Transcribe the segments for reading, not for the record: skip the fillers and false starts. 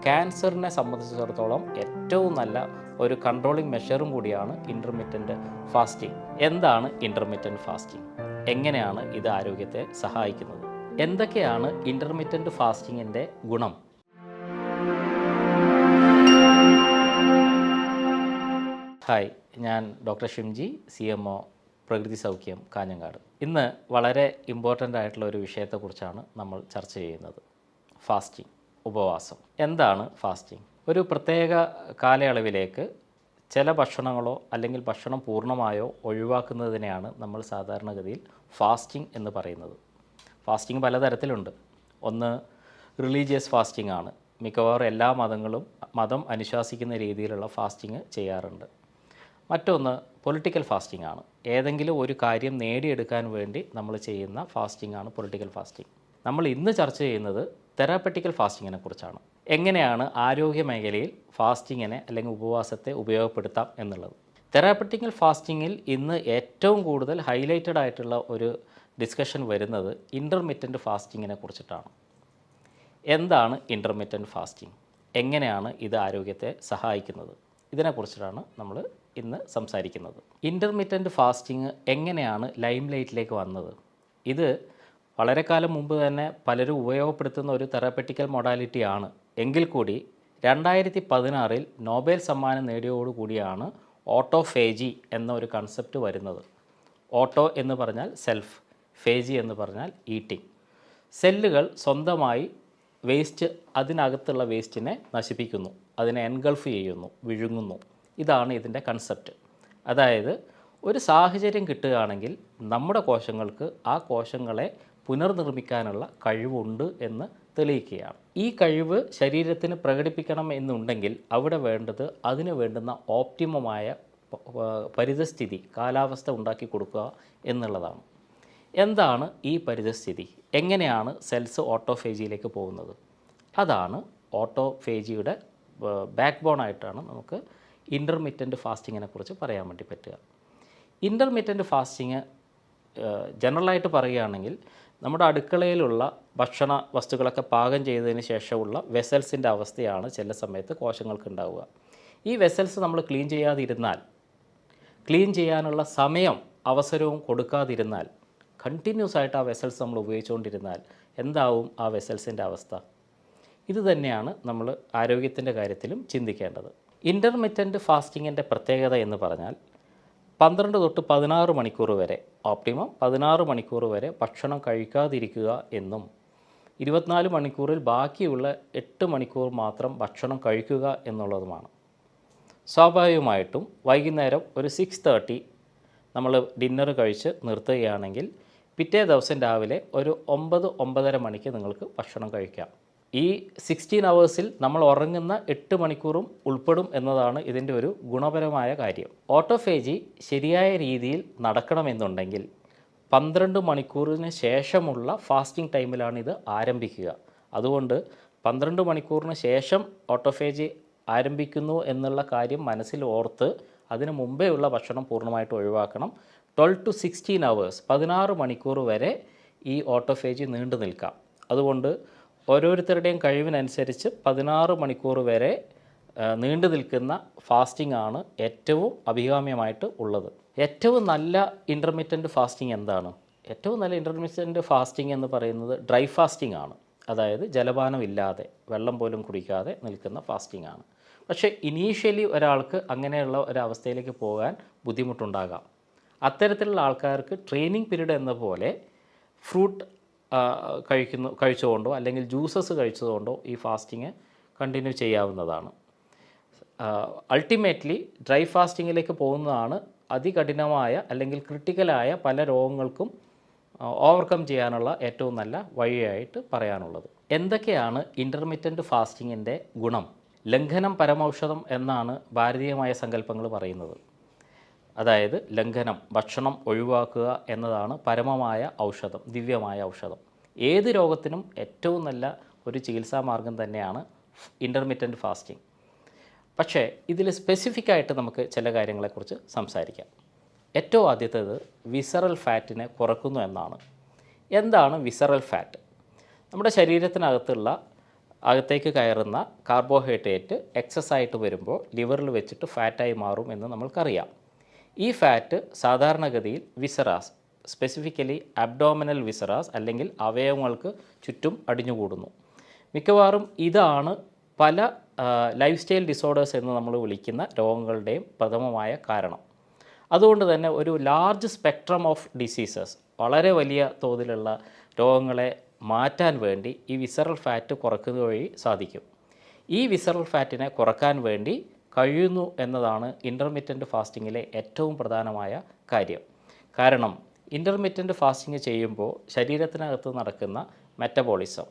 ക്യാൻസറിനെ സംബന്ധിച്ചിടത്തോളം ഏറ്റവും നല്ല ഒരു കൺട്രോളിംഗ് മെഷറും കൂടിയാണ് ഇൻ്റർമിറ്റൻറ്റ് ഫാസ്റ്റിംഗ്. എന്താണ് ഇൻ്റർമിറ്റൻറ്റ് ഫാസ്റ്റിംഗ്? എങ്ങനെയാണ് ഇത് ആരോഗ്യത്തെ സഹായിക്കുന്നത്? എന്തൊക്കെയാണ് ഇൻ്റർമിറ്റൻറ്റ് ഫാസ്റ്റിങ്ങിൻ്റെ ഗുണം? ഹായ്, ഞാൻ ഡോക്ടർ ഷിംജി, CMO പ്രകൃതി സൗഖ്യം, കാഞ്ഞങ്ങാട്. ഇന്ന് വളരെ ഇമ്പോർട്ടൻ്റ് ആയിട്ടുള്ള ഒരു വിഷയത്തെക്കുറിച്ചാണ് നമ്മൾ ചർച്ച ചെയ്യുന്നത്. ഫാസ്റ്റിംഗ്, ഉപവാസം. എന്താണ് ഫാസ്റ്റിംഗ്? ഒരു പ്രത്യേക കാലയളവിലേക്ക് ചില ഭക്ഷണങ്ങളോ അല്ലെങ്കിൽ ഭക്ഷണം പൂർണ്ണമായോ ഒഴിവാക്കുന്നതിനെയാണ് നമ്മൾ സാധാരണഗതിയിൽ ഫാസ്റ്റിംഗ് എന്ന് പറയുന്നത്. ഫാസ്റ്റിംഗ് പലതരത്തിലുണ്ട്. ഒന്ന് റിലീജിയസ് ഫാസ്റ്റിംഗ് ആണ്. മിക്കവാറും എല്ലാ മതം അനുശാസിക്കുന്ന രീതിയിലുള്ള ഫാസ്റ്റിംഗ് ചെയ്യാറുണ്ട്. മറ്റൊന്ന് പൊളിറ്റിക്കൽ ഫാസ്റ്റിംഗ് ആണ്. ഏതെങ്കിലും ഒരു കാര്യം നേടിയെടുക്കാൻ വേണ്ടി നമ്മൾ ചെയ്യുന്ന ഫാസ്റ്റിംഗ് ആണ് പൊളിറ്റിക്കൽ ഫാസ്റ്റിംഗ്. നമ്മൾ ഇന്ന് ചർച്ച ചെയ്യുന്നത് തെറാപ്പറ്റിക്കൽ ഫാസ്റ്റിങ്ങിനെ കുറിച്ചാണ്. എങ്ങനെയാണ് ആരോഗ്യ മേഖലയിൽ ഫാസ്റ്റിങ്ങിനെ അല്ലെങ്കിൽ ഉപവാസത്തെ ഉപയോഗപ്പെടുത്താം എന്നുള്ളത്. തെറാപ്പറ്റിക്കൽ ഫാസ്റ്റിങ്ങിൽ ഇന്ന് ഏറ്റവും കൂടുതൽ ഹൈലൈറ്റഡ് ആയിട്ടുള്ള ഒരു ഡിസ്കഷൻ വരുന്നത് ഇൻ്റർമിറ്റൻറ്റ് ഫാസ്റ്റിങ്ങിനെ കുറിച്ചിട്ടാണ്. എന്താണ് ഇൻ്റർമിറ്റൻറ്റ് ഫാസ്റ്റിംഗ്? എങ്ങനെയാണ് ഇത് ആരോഗ്യത്തെ സഹായിക്കുന്നത്? ഇതിനെക്കുറിച്ചിട്ടാണ് നമ്മൾ ഇന്ന് സംസാരിക്കുന്നത്. ഇൻ്റർമിറ്റൻറ്റ് ഫാസ്റ്റിംഗ് എങ്ങനെയാണ് ലൈം ലൈറ്റിലേക്ക് വന്നത്? ഇത് വളരെ കാലം മുമ്പ് തന്നെ പലരും ഉപയോഗപ്പെടുത്തുന്ന ഒരു തെറാപ്പറ്റിക്കൽ മൊഡാലിറ്റിയാണ്. എങ്കിൽ കൂടി 2016 നോബൽ സമ്മാനം നേടിയോടുകൂടിയാണ് ഓട്ടോഫേജി എന്ന ഒരു കൺസെപ്റ്റ് വരുന്നത്. ഓട്ടോ എന്ന് പറഞ്ഞാൽ സെൽഫ്, ഫേജി എന്ന് പറഞ്ഞാൽ ഈറ്റിംഗ്. സെല്ലുകൾ സ്വന്തമായി അതിനകത്തുള്ള വേസ്റ്റിനെ നശിപ്പിക്കുന്നു, അതിനെ എൻഗൾഫ് ചെയ്യുന്നു, വിഴുങ്ങുന്നു. ഇതാണ് ഇതിൻ്റെ കൺസെപ്റ്റ്. അതായത് ഒരു സാഹചര്യം കിട്ടുകയാണെങ്കിൽ നമ്മുടെ കോശങ്ങൾക്ക് ആ കോശങ്ങളെ പുനർനിർമ്മിക്കാനുള്ള കഴിവുണ്ട് എന്ന് തെളിയിക്കുകയാണ്. ഈ കഴിവ് ശരീരത്തിന് പ്രകടിപ്പിക്കണം എന്നുണ്ടെങ്കിൽ അവിടെ വേണ്ടത് അതിന് വേണ്ടുന്ന ഓപ്റ്റിമമായ പരിതസ്ഥിതി, കാലാവസ്ഥ ഉണ്ടാക്കി കൊടുക്കുക എന്നുള്ളതാണ്. എന്താണ് ഈ പരിതസ്ഥിതി? എങ്ങനെയാണ് സെൽസ് ഓട്ടോഫേജിയിലേക്ക് പോകുന്നത്? അതാണ് ഓട്ടോഫേജിയുടെ ബാക്ക് ബോണായിട്ടാണ് നമുക്ക് ഇൻ്റർമിറ്റൻറ്റ് ഫാസ്റ്റിങ്ങിനെ കുറിച്ച് പറയാൻ വേണ്ടി പറ്റുക. ഇൻ്റർമിറ്റൻറ്റ് ഫാസ്റ്റിങ് ജനറലായിട്ട് പറയുകയാണെങ്കിൽ നമ്മുടെ അടുക്കളയിലുള്ള ഭക്ഷണ വസ്തുക്കളൊക്കെ പാകം ചെയ്തതിന് ശേഷമുള്ള വെസൽസിൻ്റെ അവസ്ഥയാണ് ചില സമയത്ത് കോശങ്ങൾക്ക് ഉണ്ടാവുക. ഈ വെസൽസ് നമ്മൾ ക്ലീൻ ചെയ്യാനുള്ള സമയം അവസരവും കൊടുക്കാതിരുന്നാൽ, കണ്ടിന്യൂസ് ആയിട്ട് ആ വെസൽസ് നമ്മൾ ഉപയോഗിച്ചുകൊണ്ടിരുന്നാൽ എന്താവും ആ വെസൽസിൻ്റെ അവസ്ഥ? ഇത് തന്നെയാണ് നമ്മൾ ആരോഗ്യത്തിൻ്റെ കാര്യത്തിലും ചിന്തിക്കേണ്ടത്. ഇൻ്റർമിറ്റൻറ്റ് ഫാസ്റ്റിങ്ങിൻ്റെ പ്രത്യേകത എന്ന് പറഞ്ഞാൽ 12 തൊട്ട് 16 മണിക്കൂർ വരെ, ഓപ്റ്റിമം 16 മണിക്കൂർ വരെ ഭക്ഷണം കഴിക്കാതിരിക്കുക എന്നും 24 മണിക്കൂറിൽ ബാക്കിയുള്ള 8 മണിക്കൂർ മാത്രം ഭക്ഷണം കഴിക്കുക എന്നുള്ളതുമാണ്. സ്വാഭാവികമായിട്ടും വൈകുന്നേരം ഒരു 6:30 നമ്മൾ ഡിന്നർ കഴിച്ച് നിർത്തുകയാണെങ്കിൽ പിറ്റേ ദിവസം രാവിലെ ഒരു 9-9:30 മണിക്ക് നിങ്ങൾക്ക് ഭക്ഷണം കഴിക്കാം. ഈ 16 അവേഴ്സിൽ നമ്മൾ ഉറങ്ങുന്ന 8 മണിക്കൂറും ഉൾപ്പെടും എന്നതാണ് ഇതിൻ്റെ ഒരു ഗുണപരമായ കാര്യം. ഓട്ടോഫേജി ശരിയായ രീതിയിൽ നടക്കണമെന്നുണ്ടെങ്കിൽ 12 മണിക്കൂറിന് ശേഷമുള്ള ഫാസ്റ്റിംഗ് ടൈമിലാണ് ഇത് ആരംഭിക്കുക. അതുകൊണ്ട് 12 മണിക്കൂറിന് ശേഷം ഓട്ടോഫേജി ആരംഭിക്കുന്നു എന്നുള്ള കാര്യം മനസ്സിൽ ഓർത്ത് അതിന് മുമ്പേ ഉള്ള ഭക്ഷണം പൂർണ്ണമായിട്ട് ഒഴിവാക്കണം. 12 to 16 അവേഴ്സ്, 16 മണിക്കൂർ വരെ ഈ ഓട്ടോഫേജി നീണ്ടു നിൽക്കാം. അതുകൊണ്ട് ഓരോരുത്തരുടെയും കഴിവിനനുസരിച്ച് 16 മണിക്കൂർ വരെ നീണ്ടു നിൽക്കുന്ന ഫാസ്റ്റിംഗ് ആണ് ഏറ്റവും അഭികാമ്യമായിട്ട് ഉള്ളത്. ഏറ്റവും നല്ല ഇൻ്റർമിറ്റൻറ്റ് ഫാസ്റ്റിംഗ് എന്താണ്? ഏറ്റവും നല്ല ഇൻ്റർമിറ്റൻറ്റ് ഫാസ്റ്റിംഗ് എന്ന് പറയുന്നത് ഡ്രൈ ഫാസ്റ്റിംഗ് ആണ്. അതായത് ജലപാനം ഇല്ലാതെ, വെള്ളം പോലും കുടിക്കാതെ നിൽക്കുന്ന ഫാസ്റ്റിംഗ് ആണ്. പക്ഷേ ഇനീഷ്യലി ഒരാൾക്ക് അങ്ങനെയുള്ള ഒരവസ്ഥയിലേക്ക് പോകാൻ ബുദ്ധിമുട്ടുണ്ടാകാം. അത്തരത്തിലുള്ള ആൾക്കാർക്ക് ട്രെയിനിങ് പീരീഡ് എന്ന പോലെ ഫ്രൂട്ട് കഴിച്ചുകൊണ്ടോ അല്ലെങ്കിൽ ജ്യൂസസ് കഴിച്ചതുകൊണ്ടോ ഈ ഫാസ്റ്റിംഗ് കണ്ടിന്യൂ ചെയ്യാവുന്നതാണ്. അൾട്ടിമേറ്റ്ലി ഡ്രൈ ഫാസ്റ്റിങ്ങിലേക്ക് പോകുന്നതാണ് അതികഠിനമായ അല്ലെങ്കിൽ ക്രിട്ടിക്കലായ പല രോഗങ്ങൾക്കും ഓവർകം ചെയ്യാനുള്ള ഏറ്റവും നല്ല വഴിയായിട്ട് പറയാനുള്ളത്. എന്തൊക്കെയാണ് ഇൻ്റർമിറ്റൻറ്റ് ഫാസ്റ്റിങ്ങിൻ്റെ ഗുണം? ലംഘനം പരമൌഷധം എന്നാണ് ഭാരതീയമായ സങ്കല്പങ്ങൾ പറയുന്നത്. അതായത് ലംഘനം, ഭക്ഷണം ഒഴിവാക്കുക എന്നതാണ് പരമമായ ഔഷധം, ദിവ്യമായ ഔഷധം. ഏത് രോഗത്തിനും ഏറ്റവും നല്ല ഒരു ചികിത്സാ മാർഗം തന്നെയാണ് ഇൻ്റർമിറ്റൻറ്റ് ഫാസ്റ്റിംഗ്. പക്ഷേ ഇതിൽ സ്പെസിഫിക്കായിട്ട് നമുക്ക് ചില കാര്യങ്ങളെക്കുറിച്ച് സംസാരിക്കാം. ഏറ്റവും ആദ്യത്തേത് വിസറൽ ഫാറ്റിനെ കുറക്കുന്നു എന്നാണ്. എന്താണ് വിസറൽ ഫാറ്റ്? നമ്മുടെ ശരീരത്തിനകത്തുള്ള അകത്തേക്ക് കയറുന്ന കാർബോഹൈഡ്രേറ്റ് എക്സസ് ആയിട്ട് വരുമ്പോൾ ലിവറിൽ വെച്ചിട്ട് ഫാറ്റായി മാറും എന്ന് നമ്മൾക്കറിയാം. ഈ ഫാറ്റ് സാധാരണഗതിയിൽ വിസറാസ്, സ്പെസിഫിക്കലി അബ്ഡോമിനൽ വിസറാസ് അല്ലെങ്കിൽ അവയവങ്ങൾക്ക് ചുറ്റും അടിഞ്ഞുകൂടുന്നു. മിക്കവാറും ഇതാണ് പല ലൈഫ് സ്റ്റൈൽ ഡിസോർഡേഴ്സ് എന്ന് നമ്മൾ വിളിക്കുന്ന രോഗങ്ങളുടെയും പ്രഥമമായ കാരണം. അതുകൊണ്ട് തന്നെ ഒരു ലാർജ് സ്പെക്ട്രം ഓഫ് ഡിസീസസ്, വളരെ വലിയ തോതിലുള്ള രോഗങ്ങളെ മാറ്റാൻ വേണ്ടി ഈ വിസറൽ ഫാറ്റ് കുറയ്ക്കുക വഴി സാധിക്കും. ഈ വിസറൽ ഫാറ്റിനെ കുറക്കാൻ വേണ്ടി കഴിയുന്നു എന്നതാണ് ഇൻ്റർമിറ്റൻറ്റ് ഫാസ്റ്റിങ്ങിലെ ഏറ്റവും പ്രധാനമായ കാര്യം. കാരണം ഇൻ്റർമിറ്റൻറ്റ് ഫാസ്റ്റിംഗ് ചെയ്യുമ്പോൾ ശരീരത്തിനകത്ത് നടക്കുന്ന മെറ്റബോളിസം,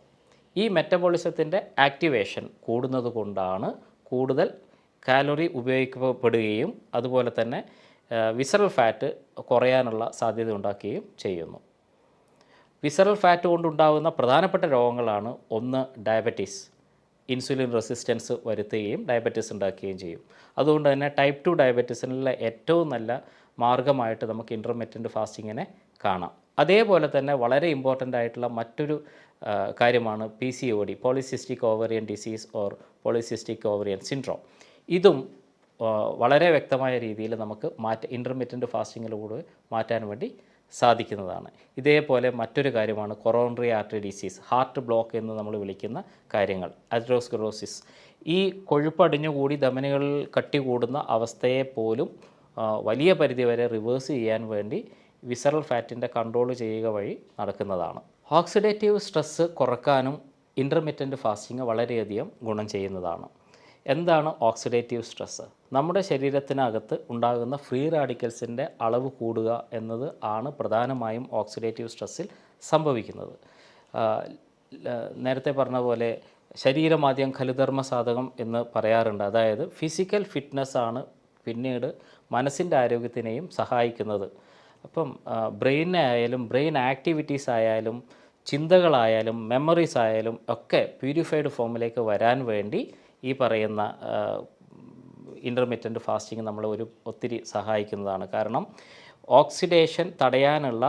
ഈ മെറ്റബോളിസത്തിൻ്റെ ആക്ടിവേഷൻ കൂടുന്നത് കൊണ്ടാണ് കൂടുതൽ കാലറി ഉപയോഗിക്കപ്പെടുകയും അതുപോലെ തന്നെ വിസറൽ ഫാറ്റ് കുറയാനുള്ള സാധ്യത ഉണ്ടാക്കുകയും ചെയ്യുന്നു. വിസറൽ ഫാറ്റ് കൊണ്ടുണ്ടാകുന്ന പ്രധാനപ്പെട്ട രോഗങ്ങളാണ് ഒന്ന് ഡയബറ്റീസ്, ഇൻസുലിൻ റെസിസ്റ്റൻസ് വരുത്തുകയും ഡയബറ്റീസ് ഉണ്ടാക്കുകയും ചെയ്യും. അതുകൊണ്ട് തന്നെ ടൈപ്പ് 2 ഡയബറ്റീസിനുള്ള ഏറ്റവും നല്ല മാർഗ്ഗമായിട്ട് നമുക്ക് ഇൻ്റർമിറ്റൻറ്റ് ഫാസ്റ്റിങ്ങിനെ കാണാം. അതേപോലെ തന്നെ വളരെ ഇമ്പോർട്ടൻ്റ് ആയിട്ടുള്ള മറ്റൊരു കാര്യമാണ് PCOD, polycystic ovarian disease or polycystic ovarian syndrome. ഇതും വളരെ വ്യക്തമായ രീതിയിൽ നമുക്ക് ഇൻ്റർമിറ്റൻറ്റ് ഫാസ്റ്റിങ്ങിലൂടെ മാറ്റാൻ വേണ്ടി സാധിക്കുന്നതാണ്. ഇതേപോലെ മറ്റൊരു കാര്യമാണ് coronary artery disease, heart block എന്ന് നമ്മൾ വിളിക്കുന്ന കാര്യങ്ങൾ, അതെറോസ്ക്ലെറോസിസ്. ഈ കൊഴുപ്പടിഞ്ഞുകൂടി ധമനികളിൽ കട്ടി കൂടുന്ന അവസ്ഥയെ പോലും വലിയ പരിധിവരെ റിവേഴ്സ് ചെയ്യാൻ വേണ്ടി വിസറൽ ഫാറ്റിൻ്റെ കൺട്രോൾ ചെയ്യുക വഴി നടക്കുന്നതാണ്. ഓക്സിഡേറ്റീവ് സ്ട്രെസ്സ് കുറക്കാനും ഇൻ്റർമിറ്റൻറ്റ് ഫാസ്റ്റിംഗ് വളരെയധികം ഗുണം ചെയ്യുന്നതാണ്. എന്താണ് ഓക്സിഡേറ്റീവ് സ്ട്രെസ്സ്? നമ്മുടെ ശരീരത്തിനകത്ത് ഉണ്ടാകുന്ന ഫ്രീ റാഡിക്കൽസിൻ്റെ അളവ് കൂടുക എന്നത് ആണ് പ്രധാനമായും ഓക്സിഡേറ്റീവ് സ്ട്രെസ്സിൽ സംഭവിക്കുന്നത്. നേരത്തെ പറഞ്ഞ പോലെ ശരീരമാദ്യം ഖലുധർമ്മ സാധകം എന്ന് പറയാറുണ്ട്. അതായത് ഫിസിക്കൽ ഫിറ്റ്നസ്സാണ് പിന്നീട് മനസ്സിൻ്റെ ആരോഗ്യത്തിനെയും സഹായിക്കുന്നത്. അപ്പം ബ്രെയിനെ ആയാലും ബ്രെയിൻ ആക്ടിവിറ്റീസ് ആയാലും ചിന്തകളായാലും മെമ്മറീസ് ആയാലും ഒക്കെ പ്യൂരിഫൈഡ് ഫോമിലേക്ക് വരാൻ വേണ്ടി ഈ പറയുന്ന ഇൻ്റർമിറ്റൻറ്റ് ഫാസ്റ്റിംഗ് നമ്മളെ ഒത്തിരി സഹായിക്കുന്നതാണ്. കാരണം ഓക്സിഡേഷൻ തടയാനുള്ള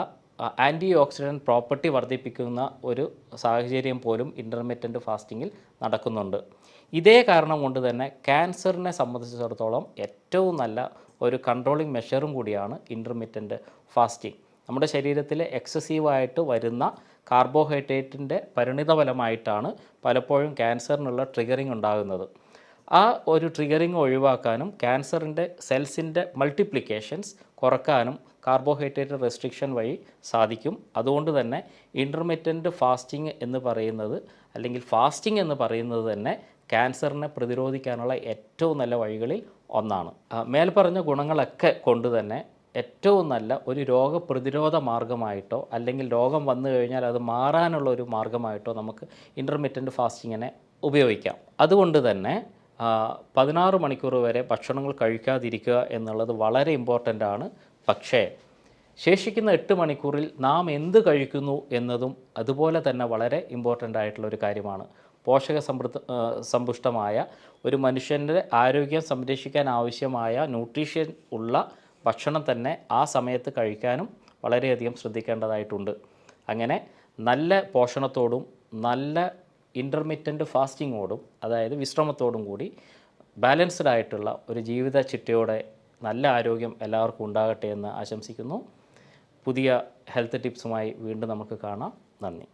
ആൻറ്റി ഓക്സിഡൻറ്റ് പ്രോപ്പർട്ടി വർദ്ധിപ്പിക്കുന്ന ഒരു സാഹചര്യം പോലും ഇൻ്റർമിറ്റൻറ്റ് ഫാസ്റ്റിങ്ങിൽ നടക്കുന്നുണ്ട്. ഇതേ കാരണം കൊണ്ട് തന്നെ ക്യാൻസറിനെ സംബന്ധിച്ചിടത്തോളം ഏറ്റവും നല്ല ഒരു കൺട്രോളിങ് മെഷറും കൂടിയാണ് ഇൻ്റർമിറ്റൻറ്റ് ഫാസ്റ്റിംഗ്. നമ്മുടെ ശരീരത്തിൽ എക്സസീവായിട്ട് വരുന്ന കാർബോഹൈഡ്രേറ്റിൻ്റെ പരിണിതഫലമായിട്ടാണ് പലപ്പോഴും ക്യാൻസറിനുള്ള ട്രിഗറിങ് ഉണ്ടാകുന്നത്. ആ ഒരു ട്രിഗറിങ് ഒഴിവാക്കാനും ക്യാൻസറിൻ്റെ സെൽസിൻ്റെ മൾട്ടിപ്ലിക്കേഷൻസ് കുറക്കാനും കാർബോഹൈഡ്രേറ്റ് റെസ്ട്രിക്ഷൻ വഴി സാധിക്കും. അതുകൊണ്ട് തന്നെ ഇൻ്റർമിറ്റൻറ്റ് ഫാസ്റ്റിംഗ് എന്ന് പറയുന്നത്, അല്ലെങ്കിൽ ഫാസ്റ്റിംഗ് എന്ന് പറയുന്നത് തന്നെ ക്യാൻസറിനെ പ്രതിരോധിക്കാനുള്ള ഏറ്റവും നല്ല വഴികളിൽ ഒന്നാണ്. മേൽപ്പറഞ്ഞ ഗുണങ്ങളൊക്കെ കൊണ്ട് തന്നെ ഏറ്റവും നല്ല ഒരു രോഗപ്രതിരോധ മാർഗ്ഗമായിട്ടോ അല്ലെങ്കിൽ രോഗം വന്നു കഴിഞ്ഞാൽ അത് മാറാനുള്ള ഒരു മാർഗ്ഗമായിട്ടോ നമുക്ക് ഇൻ്റർമിറ്റൻറ്റ് ഫാസ്റ്റിങ്ങിനെ ഉപയോഗിക്കാം. അതുകൊണ്ട് തന്നെ 16 മണിക്കൂർ വരെ ഭക്ഷണങ്ങൾ കഴിക്കാതിരിക്കുക എന്നുള്ളത് വളരെ ഇമ്പോർട്ടൻ്റ് ആണ്. പക്ഷേ ശേഷിക്കുന്ന 8 മണിക്കൂറിൽ നാം എന്ത് കഴിക്കുന്നു എന്നതും അതുപോലെ തന്നെ വളരെ ഇമ്പോർട്ടൻ്റ് ആയിട്ടുള്ള ഒരു കാര്യമാണ്. സമ്പുഷ്ടമായ ഒരു മനുഷ്യൻ്റെ ആരോഗ്യം സംരക്ഷിക്കാൻ ആവശ്യമായ ന്യൂട്രീഷൻ ഉള്ള ഭക്ഷണം തന്നെ ആ സമയത്ത് കഴിക്കാനും വളരെയധികം ശ്രദ്ധിക്കേണ്ടതായിട്ടുണ്ട്. അങ്ങനെ നല്ല പോഷണത്തോടും നല്ല ഇൻ്റർമിറ്റൻറ്റ് ഫാസ്റ്റിങ്ങോടും, അതായത് വിശ്രമത്തോടും കൂടി ബാലൻസ്ഡ് ആയിട്ടുള്ള ഒരു ജീവിത ചിട്ടയോടെ നല്ല ആരോഗ്യം എല്ലാവർക്കും ഉണ്ടാകട്ടെ എന്ന് ആശംസിക്കുന്നു. പുതിയ ഹെൽത്ത് ടിപ്സുമായി വീണ്ടും നമുക്ക് കാണാം. നന്ദി.